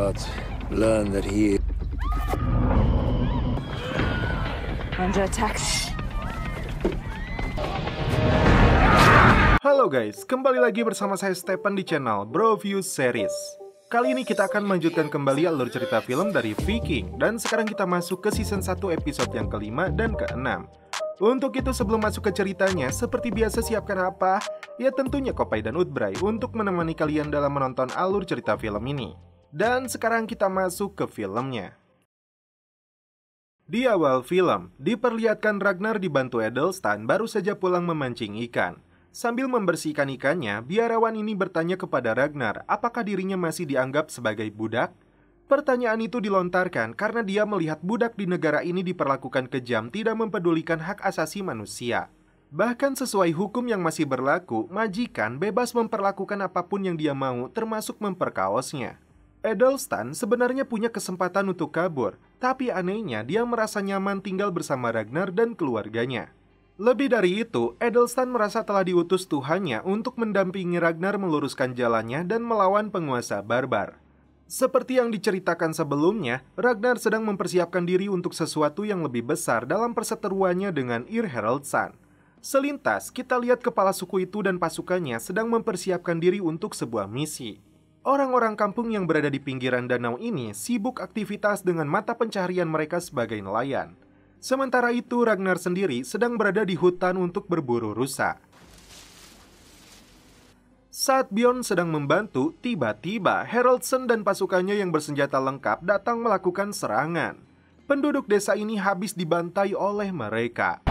gods learn that he under attack. Halo guys, kembali lagi bersama saya Stephen di channel Broview Series. Kali ini kita akan melanjutkan kembali alur cerita film dari Viking. Dan sekarang kita masuk ke season 1 episode yang kelima dan keenam. Untuk itu sebelum masuk ke ceritanya, seperti biasa siapkan apa? Ya tentunya Kopai dan Utbray untuk menemani kalian dalam menonton alur cerita film ini. Dan sekarang kita masuk ke filmnya. Di awal film, diperlihatkan Ragnar dibantu Edelstan baru saja pulang memancing ikan. Sambil membersihkan ikannya, biarawan ini bertanya kepada Ragnar apakah dirinya masih dianggap sebagai budak. Pertanyaan itu dilontarkan karena dia melihat budak di negara ini diperlakukan kejam, tidak mempedulikan hak asasi manusia. Bahkan sesuai hukum yang masih berlaku, majikan bebas memperlakukan apapun yang dia mau, termasuk memperkaosnya. Edelstan sebenarnya punya kesempatan untuk kabur, tapi anehnya dia merasa nyaman tinggal bersama Ragnar dan keluarganya. Lebih dari itu, Edelstan merasa telah diutus Tuhannya untuk mendampingi Ragnar meluruskan jalannya dan melawan penguasa barbar. Seperti yang diceritakan sebelumnya, Ragnar sedang mempersiapkan diri untuk sesuatu yang lebih besar dalam perseteruannya dengan Ir Haraldsson. Selintas, kita lihat kepala suku itu dan pasukannya sedang mempersiapkan diri untuk sebuah misi. Orang-orang kampung yang berada di pinggiran danau ini sibuk aktivitas dengan mata pencaharian mereka sebagai nelayan. Sementara itu, Ragnar sendiri sedang berada di hutan untuk berburu rusa. Saat Bjorn sedang membantu, tiba-tiba Haraldsson dan pasukannya yang bersenjata lengkap datang melakukan serangan. Penduduk desa ini habis dibantai oleh mereka.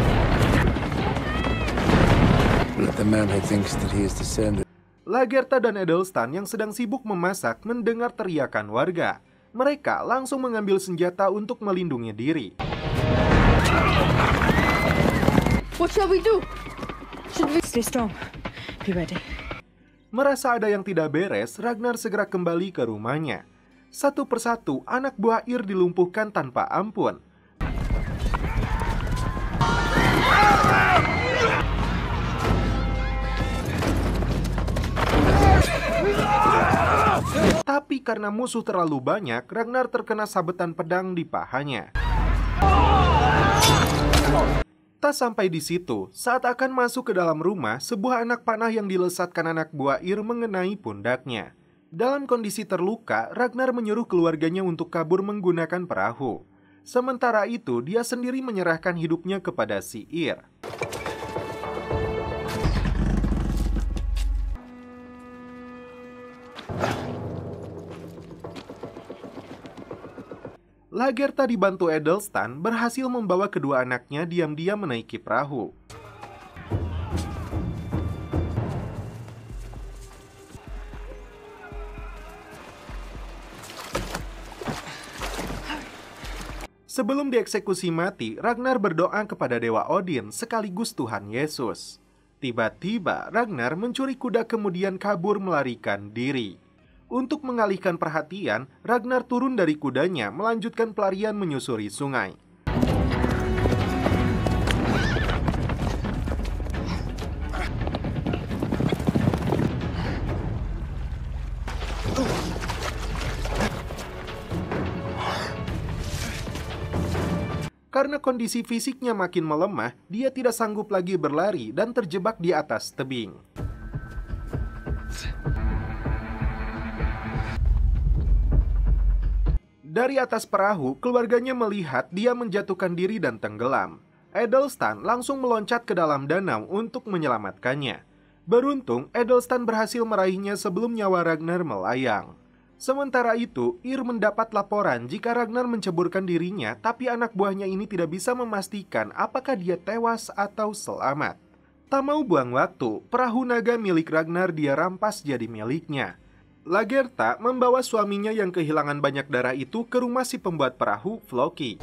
Lagertha dan Edelstan yang sedang sibuk memasak mendengar teriakan warga. Mereka langsung mengambil senjata untuk melindungi diri. What shall we do? Should we stay strong? Be ready. Merasa ada yang tidak beres, Ragnar segera kembali ke rumahnya. Satu persatu, anak buah Ir dilumpuhkan tanpa ampun. Tapi karena musuh terlalu banyak, Ragnar terkena sabetan pedang di pahanya. Tak sampai di situ, saat akan masuk ke dalam rumah, sebuah anak panah yang dilesatkan anak buah Ir mengenai pundaknya. Dalam kondisi terluka, Ragnar menyuruh keluarganya untuk kabur menggunakan perahu. Sementara itu, dia sendiri menyerahkan hidupnya kepada si Ir. Lagertha dibantu Edelstan berhasil membawa kedua anaknya diam-diam menaiki perahu. Sebelum dieksekusi mati, Ragnar berdoa kepada Dewa Odin sekaligus Tuhan Yesus. Tiba-tiba Ragnar mencuri kuda kemudian kabur melarikan diri. Untuk mengalihkan perhatian, Ragnar turun dari kudanya melanjutkan pelarian menyusuri sungai. Karena kondisi fisiknya makin melemah, dia tidak sanggup lagi berlari dan terjebak di atas tebing. Dari atas perahu, keluarganya melihat dia menjatuhkan diri dan tenggelam. Edelstan langsung meloncat ke dalam danau untuk menyelamatkannya. Beruntung, Edelstan berhasil meraihnya sebelum nyawa Ragnar melayang. Sementara itu, Ir mendapat laporan jika Ragnar menceburkan dirinya, tapi anak buahnya ini tidak bisa memastikan apakah dia tewas atau selamat. Tak mau buang waktu, perahu naga milik Ragnar dia rampas jadi miliknya. Lagertha membawa suaminya yang kehilangan banyak darah itu ke rumah si pembuat perahu, Floki.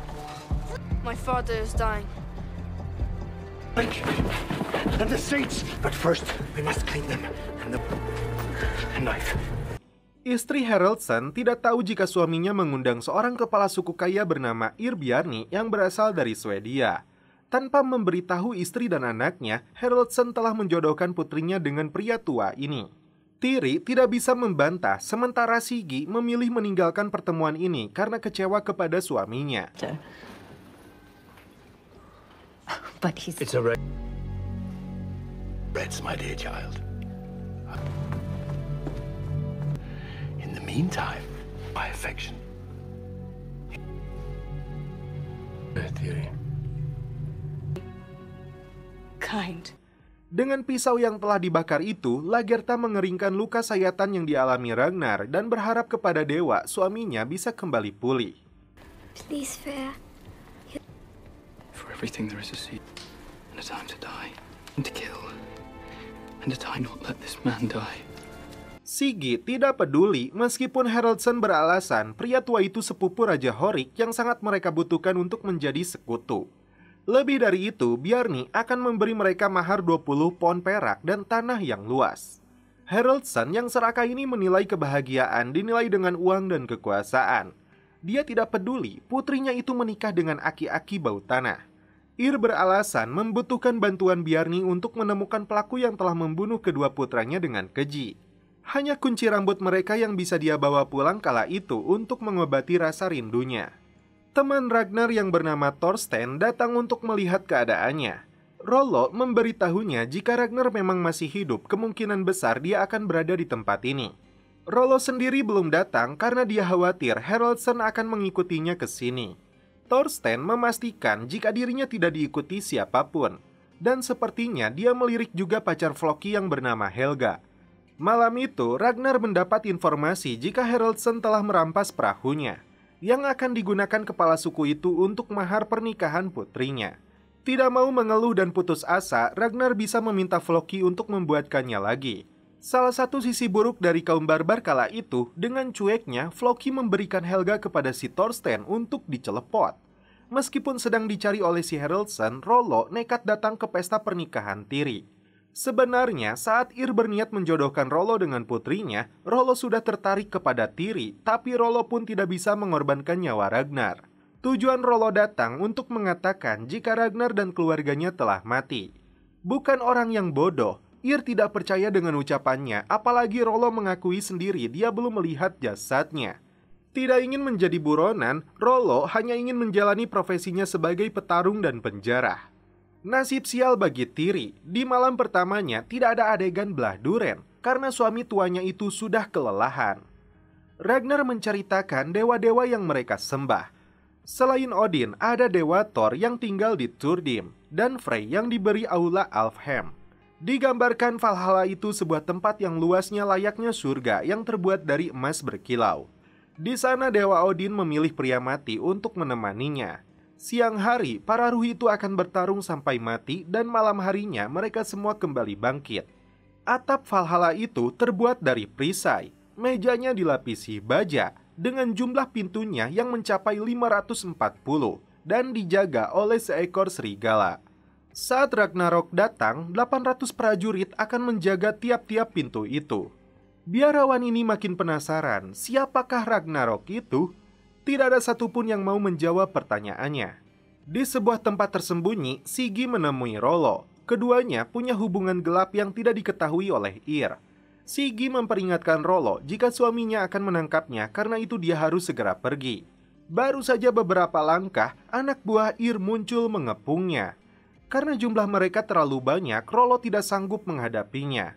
My father is dying. And the seats, but first we must clean them. And the knife. Istri Haraldsson tidak tahu jika suaminya mengundang seorang kepala suku kaya bernama Ir Bjarni yang berasal dari Swedia. Tanpa memberitahu istri dan anaknya, Haraldsson telah menjodohkan putrinya dengan pria tua ini. Tiri tidak bisa membantah, sementara Siggy memilih meninggalkan pertemuan ini karena kecewa kepada suaminya. But he's... It's a Reds, my dear child. In the meantime, my affection. Theory. kind. Dengan pisau yang telah dibakar itu, Lagertha mengeringkan luka sayatan yang dialami Ragnar dan berharap kepada dewa suaminya bisa kembali pulih. Please, Fair. For everything there is a seed, and a time to die, and to kill, and a time not let this man die. Siggy tidak peduli meskipun Haraldson beralasan pria tua itu sepupu Raja Horik yang sangat mereka butuhkan untuk menjadi sekutu. Lebih dari itu, Bjarni akan memberi mereka mahar 20 pon perak dan tanah yang luas. Haraldson yang serakah ini menilai kebahagiaan dinilai dengan uang dan kekuasaan. Dia tidak peduli putrinya itu menikah dengan aki-aki bau tanah. Ir beralasan membutuhkan bantuan Bjarni untuk menemukan pelaku yang telah membunuh kedua putranya dengan keji. Hanya kunci rambut mereka yang bisa dia bawa pulang kala itu untuk mengobati rasa rindunya. Teman Ragnar yang bernama Thorsten datang untuk melihat keadaannya. Rollo memberitahunya jika Ragnar memang masih hidup, kemungkinan besar dia akan berada di tempat ini. Rollo sendiri belum datang karena dia khawatir Haraldson akan mengikutinya ke sini. Thorsten memastikan jika dirinya tidak diikuti siapapun. Dan sepertinya dia melirik juga pacar Floki yang bernama Helga. Malam itu, Ragnar mendapat informasi jika Haraldson telah merampas perahunya, yang akan digunakan kepala suku itu untuk mahar pernikahan putrinya. Tidak mau mengeluh dan putus asa, Ragnar bisa meminta Floki untuk membuatkannya lagi. Salah satu sisi buruk dari kaum barbar kala itu, dengan cueknya, Floki memberikan Helga kepada si Thorsten untuk dicelepot. Meskipun sedang dicari oleh si Haraldson, Rollo nekat datang ke pesta pernikahan Tiri. Sebenarnya, saat Ir berniat menjodohkan Rollo dengan putrinya, Rollo sudah tertarik kepada Tiri, tapi Rollo pun tidak bisa mengorbankan nyawa Ragnar. Tujuan Rollo datang untuk mengatakan jika Ragnar dan keluarganya telah mati. Bukan orang yang bodoh, Ir tidak percaya dengan ucapannya, apalagi Rollo mengakui sendiri dia belum melihat jasadnya. Tidak ingin menjadi buronan, Rollo hanya ingin menjalani profesinya sebagai petarung dan penjara. Nasib sial bagi Tiri, di malam pertamanya tidak ada adegan belah duren karena suami tuanya itu sudah kelelahan. Ragnar menceritakan dewa-dewa yang mereka sembah. Selain Odin, ada dewa Thor yang tinggal di Turdim dan Frey yang diberi aula Alfheim. Digambarkan Valhalla itu sebuah tempat yang luasnya layaknya surga yang terbuat dari emas berkilau. Di sana dewa Odin memilih pria mati untuk menemaninya. Siang hari, para ruh itu akan bertarung sampai mati dan malam harinya mereka semua kembali bangkit. Atap Valhalla itu terbuat dari perisai, mejanya dilapisi baja, dengan jumlah pintunya yang mencapai 540 dan dijaga oleh seekor serigala. Saat Ragnarok datang, 800 prajurit akan menjaga tiap-tiap pintu itu. Biarawan ini makin penasaran, siapakah Ragnarok itu? Tidak ada satupun yang mau menjawab pertanyaannya. Di sebuah tempat tersembunyi, Siggy menemui Rollo. Keduanya punya hubungan gelap yang tidak diketahui oleh Ir. Siggy memperingatkan Rollo jika suaminya akan menangkapnya karena itu dia harus segera pergi. Baru saja beberapa langkah, anak buah Ir muncul mengepungnya. Karena jumlah mereka terlalu banyak, Rollo tidak sanggup menghadapinya.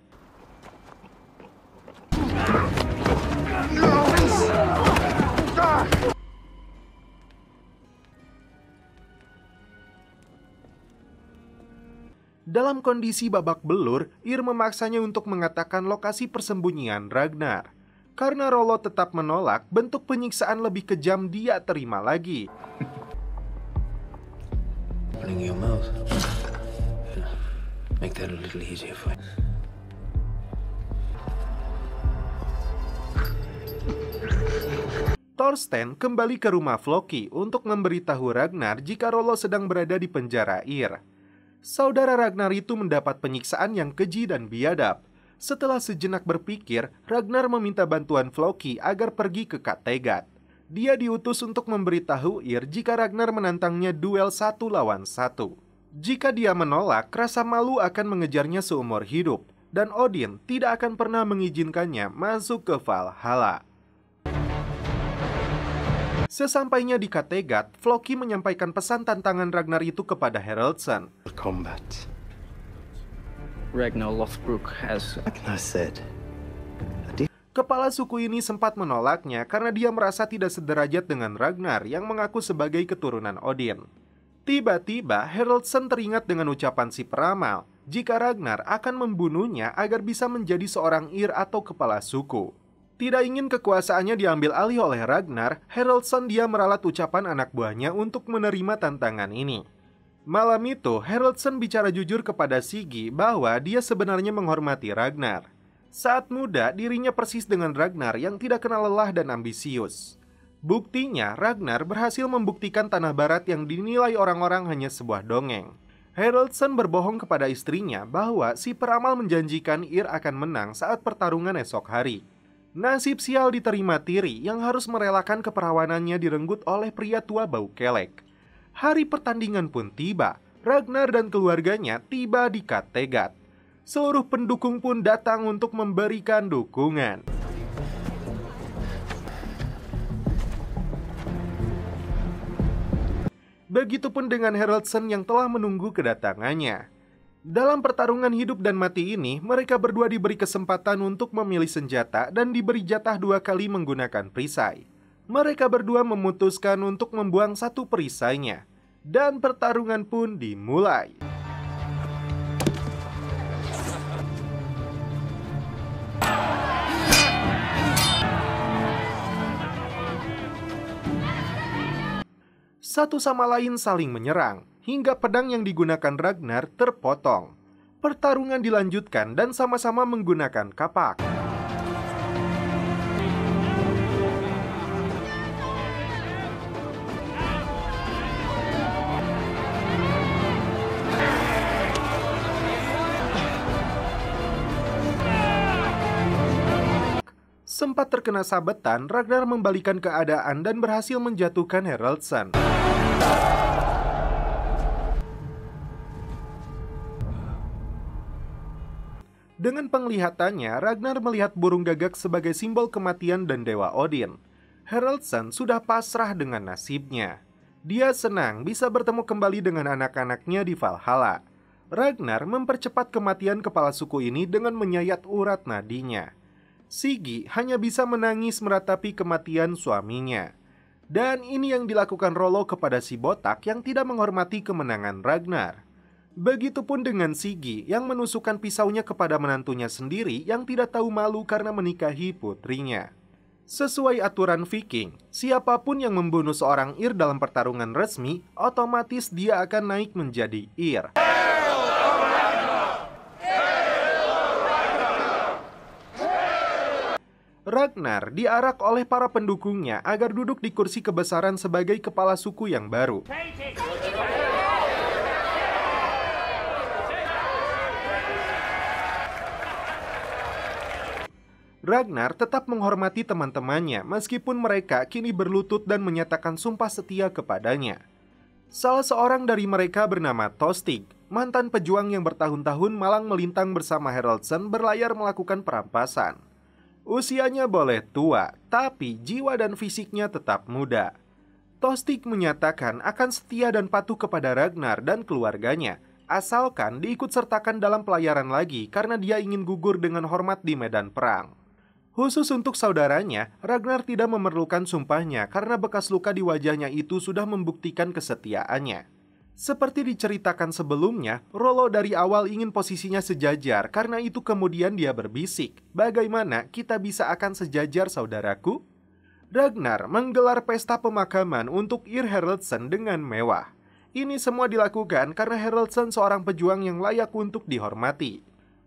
Dalam kondisi babak belur, Ir memaksanya untuk mengatakan lokasi persembunyian Ragnar. Karena Rollo tetap menolak, bentuk penyiksaan lebih kejam dia terima lagi. Opening your mouth. Make that a little easier for you. Thorsten kembali ke rumah Floki untuk memberitahu Ragnar jika Rollo sedang berada di penjara Ir. Saudara Ragnar itu mendapat penyiksaan yang keji dan biadab. Setelah sejenak berpikir, Ragnar meminta bantuan Floki agar pergi ke Kattegat. Dia diutus untuk memberitahu Ir jika Ragnar menantangnya duel 1 lawan 1. Jika dia menolak, rasa malu akan mengejarnya seumur hidup. dan Odin tidak akan pernah mengizinkannya masuk ke Valhalla. Sesampainya di Kattegat, Floki menyampaikan pesan tantangan Ragnar itu kepada Haraldson. Combat. Ragnar Lothbrok has... Ragnar said. Kepala suku ini sempat menolaknya karena dia merasa tidak sederajat dengan Ragnar yang mengaku sebagai keturunan Odin. Tiba-tiba Haraldson teringat dengan ucapan si peramal jika Ragnar akan membunuhnya agar bisa menjadi seorang Ir atau kepala suku. Tidak ingin kekuasaannya diambil alih oleh Ragnar, Haraldson dia meralat ucapan anak buahnya untuk menerima tantangan ini. Malam itu, Haraldson bicara jujur kepada Siggy bahwa dia sebenarnya menghormati Ragnar. Saat muda, dirinya persis dengan Ragnar yang tidak kenal lelah dan ambisius. Buktinya, Ragnar berhasil membuktikan Tanah Barat yang dinilai orang-orang hanya sebuah dongeng. Haraldson berbohong kepada istrinya bahwa si peramal menjanjikan Ir akan menang saat pertarungan esok hari. Nasib sial diterima Tiri yang harus merelakan keperawanannya direnggut oleh pria tua bau kelek. Hari pertandingan pun tiba. Ragnar dan keluarganya tiba di Kattegat. Seluruh pendukung pun datang untuk memberikan dukungan. Begitupun dengan Haraldson yang telah menunggu kedatangannya. Dalam pertarungan hidup dan mati ini, mereka berdua diberi kesempatan untuk memilih senjata dan diberi jatah 2 kali menggunakan perisai. Mereka berdua memutuskan untuk membuang satu perisainya, dan pertarungan pun dimulai. Satu sama lain saling menyerang, hingga pedang yang digunakan Ragnar terpotong. Pertarungan dilanjutkan dan sama-sama menggunakan kapak. Sempat terkena sabetan, Ragnar membalikan keadaan dan berhasil menjatuhkan Haraldson. Dengan penglihatannya, Ragnar melihat burung gagak sebagai simbol kematian dan Dewa Odin. Haraldson sudah pasrah dengan nasibnya. Dia senang bisa bertemu kembali dengan anak-anaknya di Valhalla. Ragnar mempercepat kematian kepala suku ini dengan menyayat urat nadinya. Siggy hanya bisa menangis meratapi kematian suaminya. Dan ini yang dilakukan Rollo kepada si botak yang tidak menghormati kemenangan Ragnar. Begitupun dengan Siggy yang menusukkan pisaunya kepada menantunya sendiri yang tidak tahu malu karena menikahi putrinya. Sesuai aturan Viking, siapapun yang membunuh seorang Ir dalam pertarungan resmi, otomatis dia akan naik menjadi Ir. Ragnar diarak oleh para pendukungnya agar duduk di kursi kebesaran sebagai kepala suku yang baru. Ragnar tetap menghormati teman-temannya meskipun mereka kini berlutut dan menyatakan sumpah setia kepadanya. Salah seorang dari mereka bernama Tostig, mantan pejuang yang bertahun-tahun malang melintang bersama Haraldson berlayar melakukan perampasan. Usianya boleh tua, tapi jiwa dan fisiknya tetap muda. Tostig menyatakan akan setia dan patuh kepada Ragnar dan keluarganya, asalkan diikutsertakan dalam pelayaran lagi karena dia ingin gugur dengan hormat di medan perang. Khusus untuk saudaranya, Ragnar tidak memerlukan sumpahnya karena bekas luka di wajahnya itu sudah membuktikan kesetiaannya. Seperti diceritakan sebelumnya, Rollo dari awal ingin posisinya sejajar, karena itu kemudian dia berbisik, "Bagaimana kita bisa akan sejajar, saudaraku?" Ragnar menggelar pesta pemakaman untuk Ir Haraldson dengan mewah. Ini semua dilakukan karena Haraldson seorang pejuang yang layak untuk dihormati.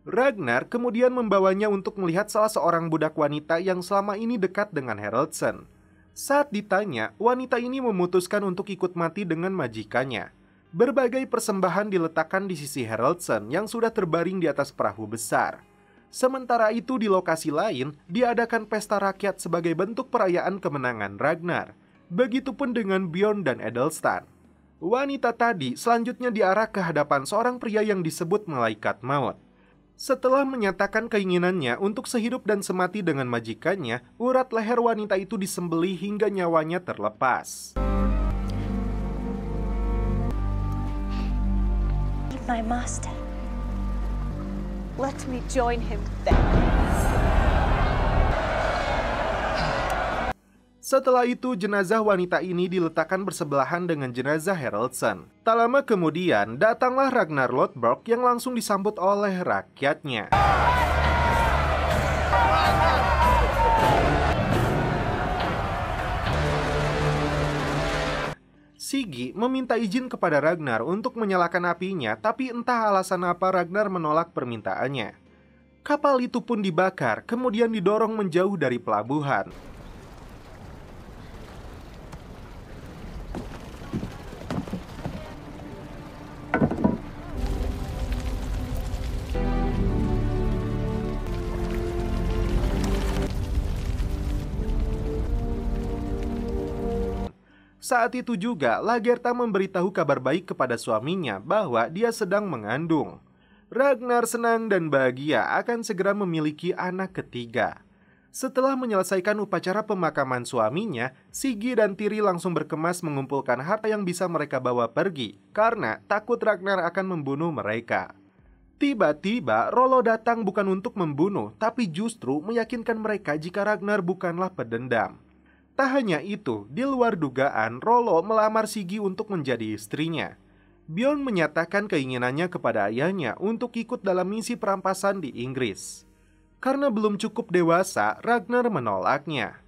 Ragnar kemudian membawanya untuk melihat salah seorang budak wanita yang selama ini dekat dengan Haraldson. Saat ditanya, wanita ini memutuskan untuk ikut mati dengan majikannya. Berbagai persembahan diletakkan di sisi Haraldson yang sudah terbaring di atas perahu besar. Sementara itu di lokasi lain, diadakan pesta rakyat sebagai bentuk perayaan kemenangan Ragnar. Begitupun dengan Bjorn dan Edelstan. Wanita tadi selanjutnya diarak ke hadapan seorang pria yang disebut Malaikat Maut. Setelah menyatakan keinginannya untuk sehidup dan semati dengan majikannya, urat leher wanita itu disembelih hingga nyawanya terlepas. My master. Let me join him then. Setelah itu, jenazah wanita ini diletakkan bersebelahan dengan jenazah Haraldson. Tak lama kemudian, datanglah Ragnar Lothbrok yang langsung disambut oleh rakyatnya. Siggy meminta izin kepada Ragnar untuk menyalakan apinya, tapi entah alasan apa Ragnar menolak permintaannya. Kapal itu pun dibakar, kemudian didorong menjauh dari pelabuhan. Saat itu juga, Lagertha memberitahu kabar baik kepada suaminya bahwa dia sedang mengandung. Ragnar senang dan bahagia akan segera memiliki anak ketiga. Setelah menyelesaikan upacara pemakaman suaminya, Siggy dan Tiri langsung berkemas mengumpulkan harta yang bisa mereka bawa pergi, karena takut Ragnar akan membunuh mereka. Tiba-tiba, Rollo datang bukan untuk membunuh, tapi justru meyakinkan mereka jika Ragnar bukanlah pedendam. Tak hanya itu, di luar dugaan, Rollo melamar Siggy untuk menjadi istrinya. Bjorn menyatakan keinginannya kepada ayahnya untuk ikut dalam misi perampasan di Inggris. Karena belum cukup dewasa, Ragnar menolaknya.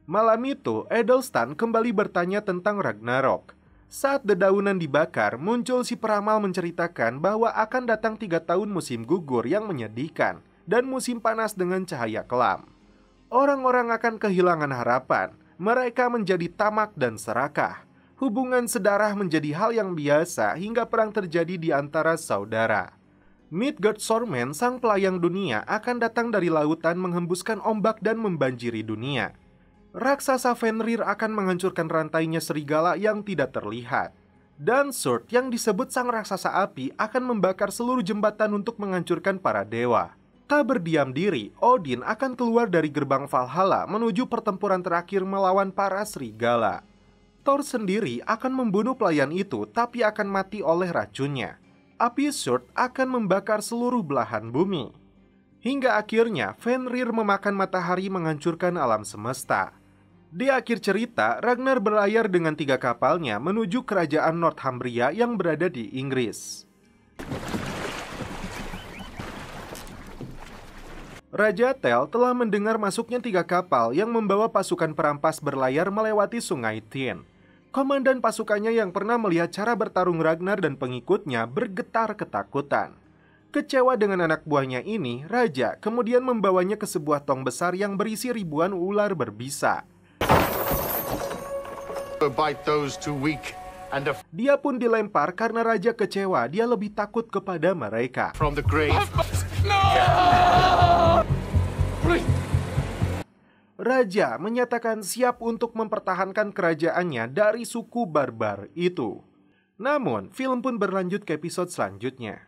Malam itu, Edelstein kembali bertanya tentang Ragnarok. Saat dedaunan dibakar, muncul si peramal menceritakan bahwa akan datang 3 tahun musim gugur yang menyedihkan dan musim panas dengan cahaya kelam. Orang-orang akan kehilangan harapan. Mereka menjadi tamak dan serakah. Hubungan sedarah menjadi hal yang biasa hingga perang terjadi di antara saudara. Midgard Sormen, sang pelayang dunia, akan datang dari lautan menghembuskan ombak dan membanjiri dunia. Raksasa Fenrir akan menghancurkan rantainya serigala yang tidak terlihat. Dan Surd yang disebut sang raksasa api akan membakar seluruh jembatan untuk menghancurkan para dewa. Tak berdiam diri, Odin akan keluar dari gerbang Valhalla menuju pertempuran terakhir melawan para serigala. Thor sendiri akan membunuh pelayan itu, tapi akan mati oleh racunnya. Api Surd akan membakar seluruh belahan bumi. Hingga akhirnya Fenrir memakan matahari menghancurkan alam semesta. Di akhir cerita, Ragnar berlayar dengan 3 kapalnya menuju kerajaan Northumbria yang berada di Inggris. Raja Tel telah mendengar masuknya 3 kapal yang membawa pasukan perampas berlayar melewati sungai Thin. Komandan pasukannya yang pernah melihat cara bertarung Ragnar dan pengikutnya bergetar ketakutan. Kecewa dengan anak buahnya ini, Raja kemudian membawanya ke sebuah tong besar yang berisi ribuan ular berbisa. Dia pun dilempar karena Raja kecewa, dia lebih takut kepada mereka. From the grave. Raja menyatakan siap untuk mempertahankan kerajaannya dari suku barbar itu. Namun, film pun berlanjut ke episode selanjutnya.